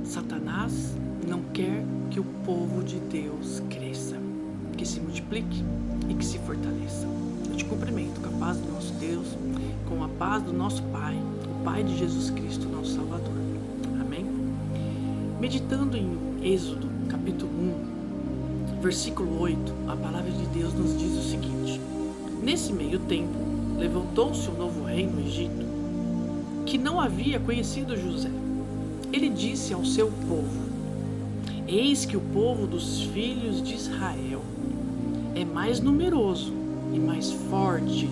Satanás não quer que o povo de Deus cresça, que se multiplique e que se fortaleça. Eu te cumprimento com a paz do nosso Deus, com a paz do nosso Pai, o Pai de Jesus Cristo, nosso Salvador. Amém? Meditando em Êxodo, capítulo 1, versículo 8, a palavra de Deus nos diz o seguinte: nesse meio tempo, levantou-se um novo rei no Egito, que não havia conhecido José. Ele disse ao seu povo: eis que o povo dos filhos de Israel é mais numeroso e mais forte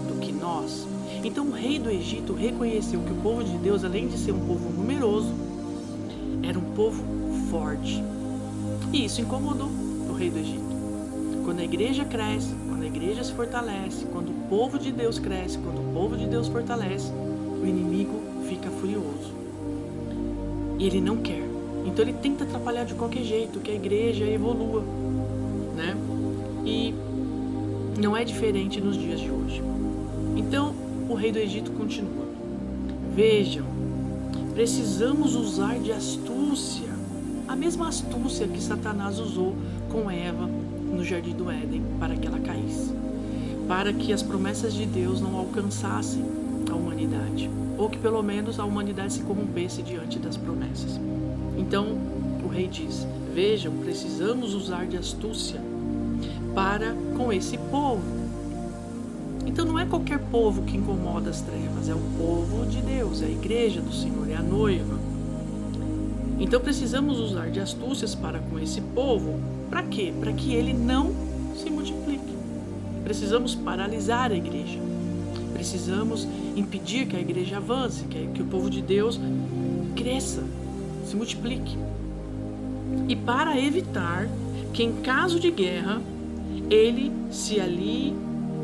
do que nós. Então o rei do Egito reconheceu que o povo de Deus, além de ser um povo numeroso, era um povo forte. E isso incomodou o rei do Egito. Quando a igreja cresce, quando a igreja se fortalece, quando o povo de Deus cresce, quando o povo de Deus fortalece, o inimigo fica furioso. E ele não quer. Então ele tenta atrapalhar de qualquer jeito que a igreja evolua, né? E não é diferente nos dias de hoje. Então o rei do Egito continua: vejam, precisamos usar de astúcia, a mesma astúcia que Satanás usou com Eva no jardim do Éden para que ela caísse, para que as promessas de Deus não alcançassem a humanidade, ou que pelo menos a humanidade se corrompesse diante das promessas. Então o rei diz: vejam, precisamos usar de astúcia para com esse povo. Então não é qualquer povo que incomoda as trevas, é o povo de Deus, é a igreja do Senhor, é a noiva. Então precisamos usar de astúcias para com esse povo. Para quê? Para que ele não se multiplique. Precisamos paralisar a igreja. Precisamos impedir que a igreja avance, que o povo de Deus cresça, se multiplique. E para evitar que em caso de guerra ele se alie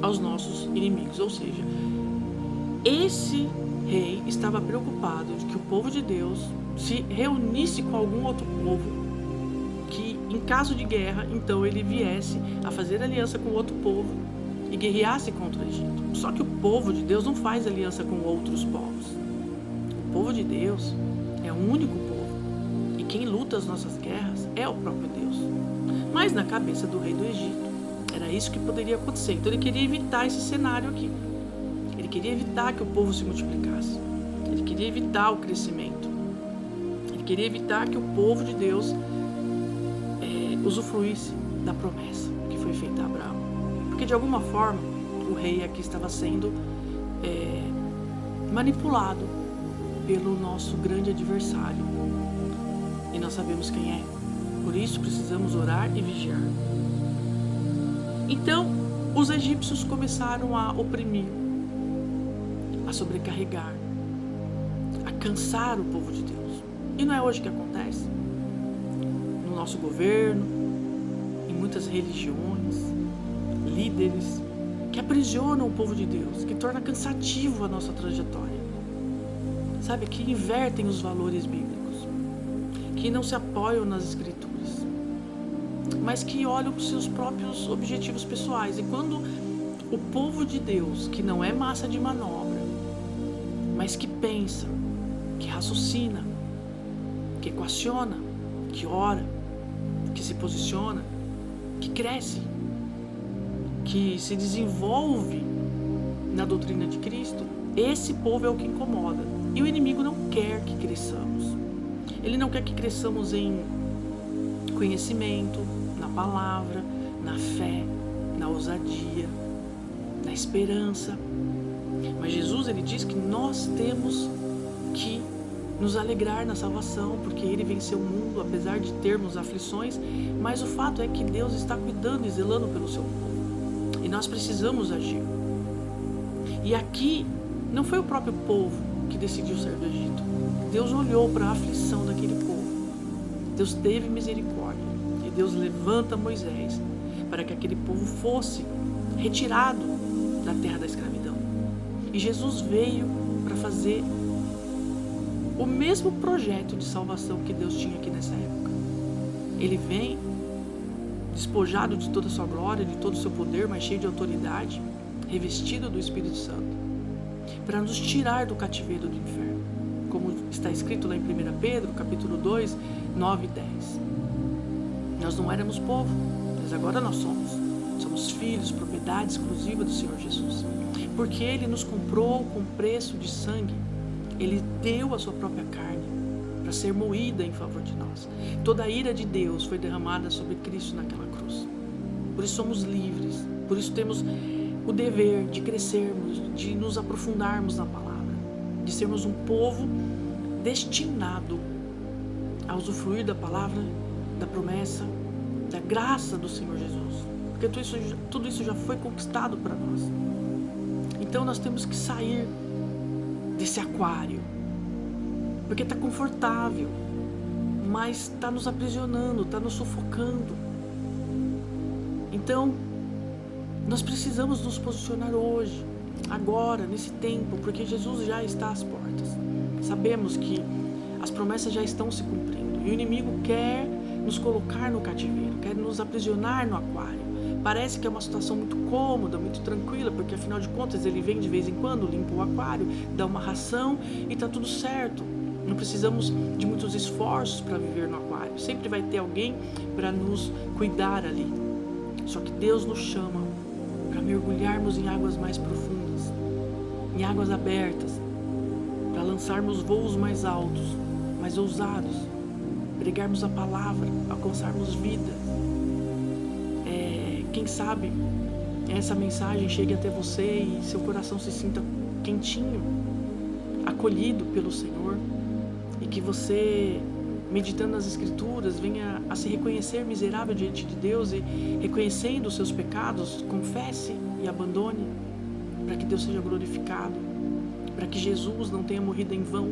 aos nossos inimigos. Ou seja, esse rei estava preocupado de que o povo de Deus se reunisse com algum outro povo, que em caso de guerra, então ele viesse a fazer aliança com outro povo e guerreasse contra o Egito. Só que o povo de Deus não faz aliança com outros povos. O povo de Deus é um único povo. E quem luta as nossas guerras é o próprio Deus. Mas na cabeça do rei do Egito, era isso que poderia acontecer. Então ele queria evitar esse cenário aqui. Ele queria evitar que o povo se multiplicasse. Ele queria evitar o crescimento. Ele queria evitar que o povo de Deus usufruísse da promessa que foi feita a Abraão. Porque de alguma forma o rei aqui estava sendo manipulado pelo nosso grande adversário. E nós sabemos quem é. Por isso precisamos orar e vigiar. Então os egípcios começaram a oprimir, a sobrecarregar, a cansar o povo de Deus. E não é hoje que acontece? No nosso governo, em muitas religiões, líderes que aprisionam o povo de Deus, que torna cansativo a nossa trajetória, sabe, que invertem os valores bíblicos, que não se apoiam nas escrituras, mas que olham para os seus próprios objetivos pessoais. E quando o povo de Deus, que não é massa de manobra, mas que pensa, que raciocina, que equaciona, que ora, que se posiciona, que cresce, que se desenvolve na doutrina de Cristo, esse povo é o que incomoda. E o inimigo não quer que cresçamos. Ele não quer que cresçamos em conhecimento, na palavra, na fé, na ousadia, na esperança. Mas Jesus, ele diz que nós temos que nos alegrar na salvação, porque ele venceu o mundo, apesar de termos aflições. Mas o fato é que Deus está cuidando e zelando pelo seu povo. E nós precisamos agir. E aqui não foi o próprio povo que decidiu sair do Egito. Deus olhou para a aflição daquele povo. Deus teve misericórdia. E Deus levanta Moisés para que aquele povo fosse retirado da terra da escravidão. E Jesus veio para fazer o mesmo projeto de salvação que Deus tinha aqui nessa época. Ele vem despojado de toda a sua glória, de todo o seu poder, mas cheio de autoridade, revestido do Espírito Santo, para nos tirar do cativeiro do inferno. como está escrito lá em 1 Pedro, capítulo 2, 9 e 10. Nós não éramos povo, mas agora nós somos. Somos filhos, propriedade exclusiva do Senhor Jesus. Porque Ele nos comprou com preço de sangue. Ele deu a sua própria carne para ser moída em favor de nós. Toda a ira de Deus foi derramada sobre Cristo naquela cruz. Por isso somos livres. Por isso temos o dever de crescermos, de nos aprofundarmos na palavra, de sermos um povo destinado a usufruir da palavra, da promessa, da graça do Senhor Jesus. Porque tudo isso já foi conquistado para nós. Então nós temos que sair desse aquário, porque está confortável, mas está nos aprisionando, está nos sufocando. Então nós precisamos nos posicionar hoje, agora, nesse tempo, porque Jesus já está às portas. Sabemos que as promessas já estão se cumprindo e o inimigo quer nos colocar no cativeiro, quer nos aprisionar no aquário. Parece que é uma situação muito cômoda, muito tranquila, porque afinal de contas ele vem de vez em quando, limpa o aquário, dá uma ração e está tudo certo. Não precisamos de muitos esforços para viver no aquário. Sempre vai ter alguém para nos cuidar ali. Só que Deus nos chama para mergulharmos em águas mais profundas, em águas abertas, para lançarmos voos mais altos, mais ousados, pregarmos a palavra, alcançarmos vida. Quem sabe essa mensagem chegue até você e seu coração se sinta quentinho, acolhido pelo Senhor, e que você, meditando nas Escrituras, venha a se reconhecer miserável diante de Deus e, reconhecendo os seus pecados, confesse e abandone, para que Deus seja glorificado, para que Jesus não tenha morrido em vão.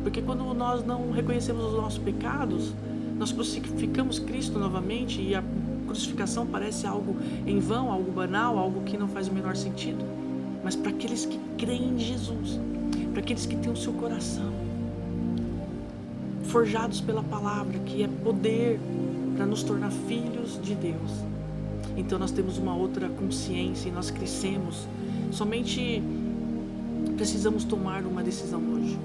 Porque quando nós não reconhecemos os nossos pecados, nós crucificamos Cristo novamente e a crucificação parece algo em vão, algo banal, algo que não faz o menor sentido. Mas para aqueles que creem em Jesus, para aqueles que têm o seu coração forjados pela palavra, que é poder para nos tornar filhos de Deus, então nós temos uma outra consciência e nós crescemos. Somente precisamos tomar uma decisão hoje.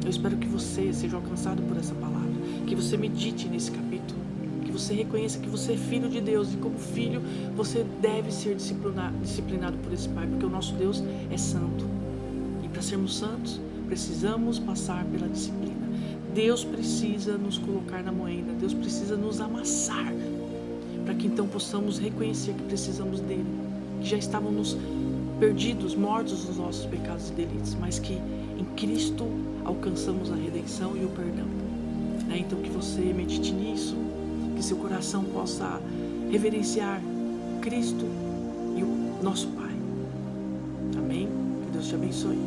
Eu espero que você seja alcançado por essa palavra, que você medite nesse capítulo, que você reconheça que você é filho de Deus e como filho você deve ser disciplinado por esse Pai, porque o nosso Deus é santo. E para sermos santos, precisamos passar pela disciplina. Deus precisa nos colocar na moenda, Deus precisa nos amassar, para que então possamos reconhecer que precisamos dele, que já estávamos perdidos, mortos nos nossos pecados e delitos, mas que em Cristo alcançamos a redenção e o perdão. Então que você medite nisso, que seu coração possa reverenciar Cristo e o nosso Pai. Amém? Que Deus te abençoe.